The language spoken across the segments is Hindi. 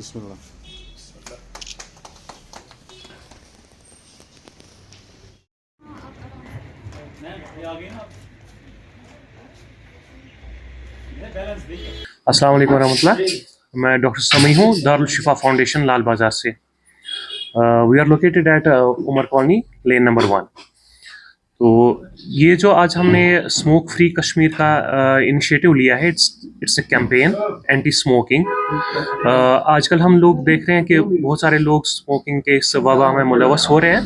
बिस्मिल्लाह। अस्सलाम वालेकुम रहमतुल्लाह। मैं डॉक्टर समी हूँ, दारुल शिफा फाउंडेशन लाल बाजार से। We are located at Umar colony, lane number 1। तो ये जो आज हमने स्मोक फ्री कश्मीर का इनिशिएटिव लिया है, it's a campaign anti smoking. आजकल हम लोग देख रहे हैं कि बहुत सारे लोग स्मोकिंग के इस वबा में मुलव्वस हो रहे हैं।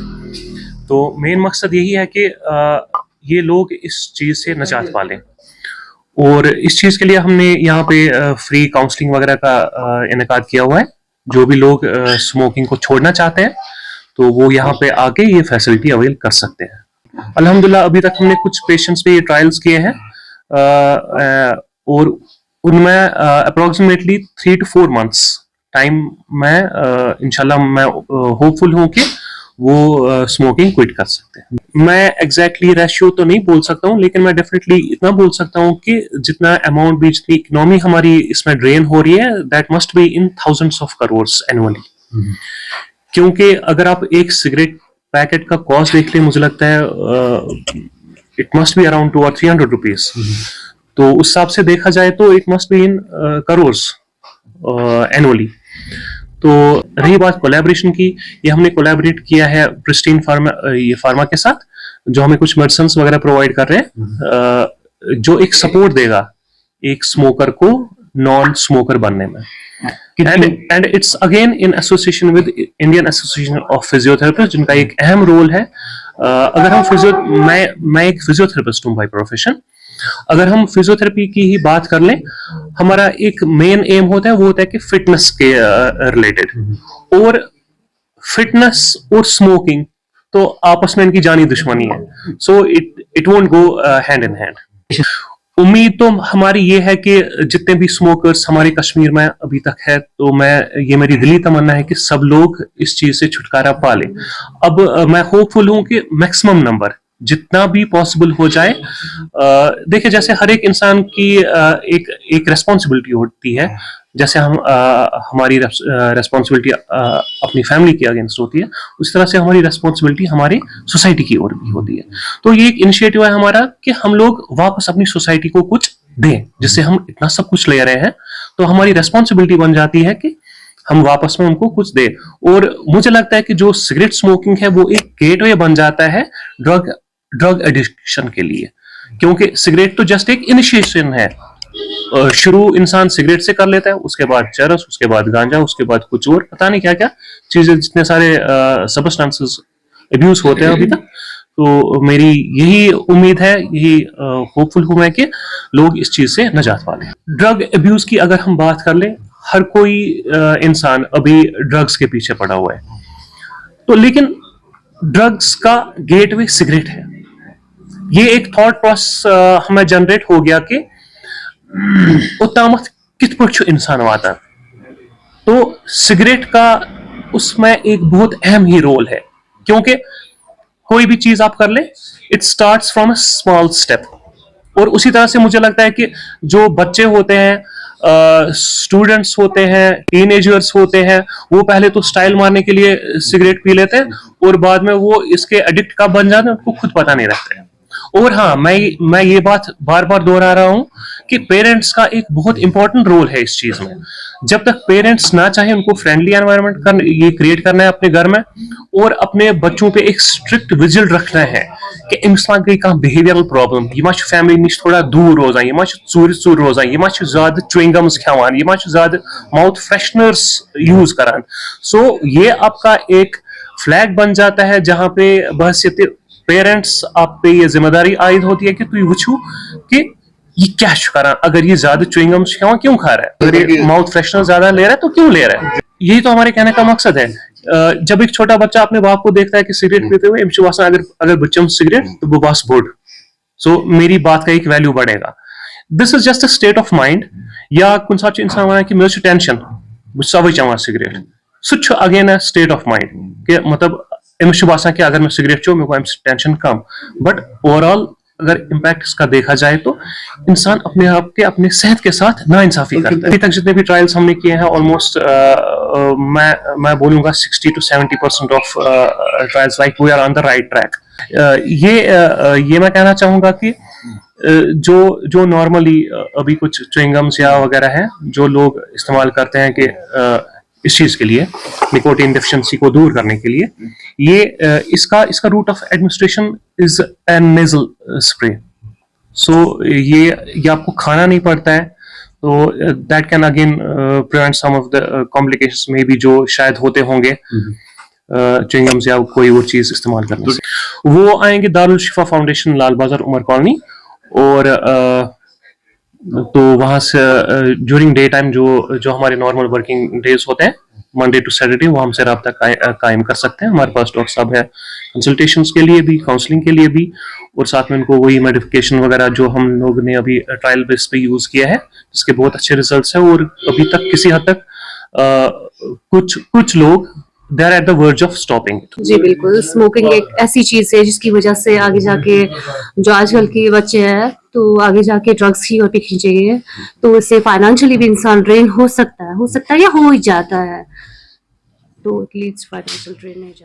तो मेन मकसद यही है कि ये लोग इस चीज़ से निजात पालें, और इस चीज़ के लिए हमने यहाँ पे फ्री काउंसलिंग वगैरह का इनेकाद किया हुआ है। जो भी लोग स्मोकिंग को छोड़ना चाहते हैं तो वो यहाँ पे आके ये फैसिलिटी अवेल कर सकते हैं। अल्हम्दुलिल्लाह अभी तक हमने कुछ पेशेंट्स पे ये ट्रायल्स किए हैं, और उनमें अप्रोक्सीमेटली 3 to 4 months टाइम में इंशाल्लाह मैं होपफुल हूँ कि वो स्मोकिंग क्विट कर सकते हैं। मैं एग्जैक्टली रेशियो तो नहीं बोल सकता हूँ, लेकिन मैं डेफिनेटली इतना बोल सकता हूँ कि जितना अमाउंट भी, जितनी इकोनॉमी हमारी इसमें ड्रेन हो रही है, that must be in thousands of crores annually. क्योंकि अगर आप एक सिगरेट पैकेट का कॉस्ट देख लें, मुझे लगता है it must be around 200 or 300 rupees. तो उस हिसाब से देखा जाए तो it must be in crores annually. तो रही बात कोलैबोरेशन की, ये हमने कोलैबोरेट किया है प्रिस्टीन फार्मा के साथ, जो हमें कुछ मेडिसिन वगैरह प्रोवाइड कर रहे हैं, जो एक सपोर्ट देगा एक स्मोकर को नॉन स्मोकर बनने में। And it's again in association with Indian association of physiotherapist, जिनका एक अहम रोल है। अगर हम मैं एक फिजियोथेरेपिस्ट हूँ बाय प्रोफेशन। अगर हम फिजियोथेरेपी की ही बात कर लें, हमारा एक मेन एम होता है, वो होता है कि फिटनेस के रिलेटेड। और फिटनेस और स्मोकिंग तो आपस में इनकी जानी दुश्मनी है, so it won't go hand in hand. उम्मीद तो हमारी ये है कि जितने भी स्मोकर्स हमारे कश्मीर में अभी तक है, तो ये मेरी दिली तमन्ना है कि सब लोग इस चीज से छुटकारा पा लें। अब मैं होपफुल हूं कि मैक्सिमम नंबर जितना भी पॉसिबल हो जाए। देखिए, जैसे हर एक इंसान की एक रेस्पॉन्सिबिलिटी होती है, जैसे हमारी रेस्पॉन्सिबिलिटी अपनी फैमिली के अगेंस्ट होती है, उस तरह से हमारी रेस्पॉन्सिबिलिटी हमारी सोसाइटी की ओर भी होती है। तो ये एक इनिशिएटिव है हमारा कि हम लोग वापस अपनी सोसाइटी को कुछ दें, जिससे हम इतना सब कुछ ले रहे हैं, तो हमारी रेस्पॉन्सिबिलिटी बन जाती है कि हम वापस में उनको कुछ दें। और मुझे लगता है कि जो सिगरेट स्मोकिंग है वो एक गेटवे बन जाता है ड्रग एडिक्शन के लिए, क्योंकि सिगरेट तो जस्ट एक इनिशिएशन है। शुरू इंसान सिगरेट से कर लेता है, उसके बाद चरस, उसके बाद गांजा, उसके बाद कुछ और पता नहीं क्या क्या चीजें, जितने सारे सब्सटेंसेस अब्यूज होते हैं अभी तक। तो मेरी यही उम्मीद है, यही होपफुल हूं मैं कि लोग इस चीज से निजात पालें। ड्रग अब्यूज की अगर हम बात कर लें, हर कोई इंसान अभी ड्रग्स के पीछे पड़ा हुआ है। तो लेकिन ड्रग्स का गेटवे सिगरेट है। ये एक थॉट प्रोसेस हमें जनरेट हो गया कि उतामत कित पक्ष इंसान वाता, तो सिगरेट का उसमें एक बहुत अहम ही रोल है। क्योंकि कोई भी चीज आप कर ले, it starts from a small step. और उसी तरह से मुझे लगता है कि जो बच्चे होते हैं, स्टूडेंट्स होते हैं, टीनेजर्स होते हैं, वो पहले तो स्टाइल मारने के लिए सिगरेट पी लेते हैं, और बाद में वो इसके एडिक्ट कब बन जाते हैं उनको खुद पता नहीं रहता है। और हाँ, मैं ये बात बार बार दोहरा रहा हूं कि पेरेंट्स का एक बहुत इंपॉर्टेंट रोल है इस चीज में। जब तक पेरेंट्स ना चाहे, उनको फ्रेंडली एनवायरनमेंट ये क्रिएट करना है अपने घर में, और अपने बच्चों पे एक स्ट्रिक्ट विजिल रखना है कि इस का बिहेवियरल प्रॉब्लम, ये फैमिली निश थोड़ा दूर रोजान, ये चूर रोजान, ये ज्यादा च्युइंगम्स खावान, ये ज्यादा माउथ फ्रेशनर्स यूज करान। सो ये आपका एक फ्लैग बन जाता है, जहां पे बहसियत पेरेंट्स आप पे ये जिम्मेदारी आयद होती है कि तु वुचू कि ये क्या करा, अगर ये ज्यादा च्युइंगम्स क्यों खा रहा है, अगर ये माउथ फ्रेशनर ज्यादा ले रहा है तो क्यों ले रहा है। यही तो हमारे कहने का मकसद है। जब एक छोटा बच्चा अपने बाप को देखता है कि सिगरेट पीते हुए, अगर बच्चों सिगरेट तो वो बस बोर्ड, सो मेरी बात का एक वैल्यू बढ़ेगा। This is just a state of mind. या कुछ साथ इंसान वन कि मे टेंशन, बस सवै चवान सिगरेट, सह again a state of mind कि मतलब अमिस बासान कि अगर मैं सिगरेट चो मे टेंशन कम। बट ओवरऑल अगर इम्पैक्ट इसका देखा जाए तो इंसान अपने आप के अपने सेहत के साथ नाइंसाफी करता है। अभी तक जितने भी ट्रायल्स हमने किए हैं, ऑलमोस्ट मैं बोलूँगा 60 to 70% of trials like we are on the right track. ये मैं कहना चाहूँगा कि जो नॉर्मली अभी कुछ च्युइंगम्स या वगैरह है जो लोग इस्तेमाल करते हैं कि इस चीज के लिए, निकोटीन डेफिशिएंसी को दूर करने के लिए, ये इसका route of administration is a nasal spray. So ये आपको खाना नहीं पड़ता है, तो that can again prevent some of the complications में भी जो शायद होते होंगे च्युइंगम्स या कोई वो चीज इस्तेमाल करने से। वो आएंगे दारुल शिफा फाउंडेशन, लाल बाजार, उमर कॉलोनी, और तो वहां से ड्यूरिंग डे टाइम जो हमारे नॉर्मल वर्किंग डेज होते हैं मंडे टू सैटरडे, वो हमसे रब्ता कायम कर सकते हैं। हमारे पास डॉक्टर साहब है कंसल्टेशंस के लिए भी, काउंसलिंग के लिए भी, और साथ में उनको वही मेडिफिकेशन वगैरह जो हम लोग ने अभी ट्रायल बेस पे यूज किया है, जिसके बहुत अच्छे रिजल्ट्स हैं। और अभी तक किसी हद तक कुछ लोग they are at the verge of stopping. जी बिल्कुल, स्मोकिंग एक ऐसी चीज है जिसकी वजह से आगे जाके जो आजकल के बच्चे हैं तो आगे जाके ड्रग्स की ओर भी खींचेंगे, तो इससे फाइनेंशियली भी इंसान ड्रेन हो सकता है या हो ही जाता है, तो इट लीड्स फाइनेंशियल ड्रेनेज।